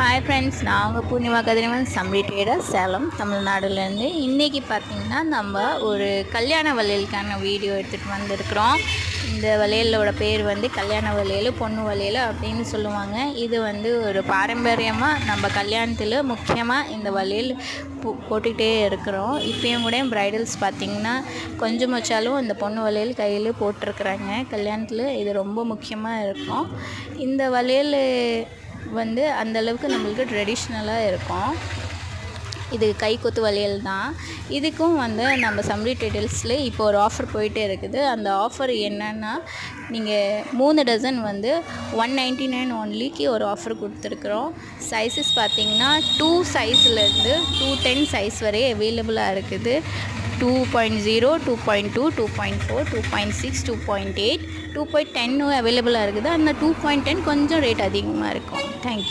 Hi friends, நான் உங்கள் பூர்ணிமா கதிரவன், சம்ரி trader, Salem, தமிழ்நாடுலேருந்து. இன்றைக்கி பார்த்திங்கன்னா நம்ம ஒரு கல்யாண வளையலுக்கான வீடியோ எடுத்துகிட்டு வந்திருக்கிறோம். இந்த வளையலோட பேர் வந்து கல்யாண வளையல், பொண்ணு வளையல் அப்படின்னு சொல்லுவாங்க. இது வந்து ஒரு பாரம்பரியமாக நம்ம கல்யாணத்தில் முக்கியமாக இந்த வளையல் போட்டுக்கிட்டே இருக்கிறோம். இப்போயும் கூட ப்ரைடல்ஸ் பார்த்திங்கன்னா கொஞ்சம் வச்சாலும் இந்த பொண்ணு வளையல் கையில் போட்டிருக்கிறாங்க. கல்யாணத்தில் இது ரொம்ப முக்கியமாக இருக்கும். இந்த வளையல் வந்து அந்தளவுக்கு நம்மளுக்கு ட்ரெடிஷ்னலாக இருக்கும். இது கைக்குத்து வளையல் தான். இதுக்கும் வந்து நம்ம சம்ரி ட்ரேடர்ஸில் இப்போ ஒரு ஆஃபர் போயிட்டே இருக்குது. அந்த ஆஃபர் என்னென்னா, நீங்கள் 3 டசன் வந்து 199 ஒன்லிக்கு ஒரு ஆஃபர் கொடுத்துருக்குறோம். சைஸஸ் பார்த்திங்கன்னா 2 சைஸ்லேருந்து 210 சைஸ் வரை அவைலபிளாக இருக்குது. 2.0, 2.2, 2.4, 2.6, 2.8, 2.10 அவைலபிளாக இருக்குது. அந்த 2.10 கொஞ்சம் ரேட் அதிகமாக இருக்கும். தேங்க்யூ.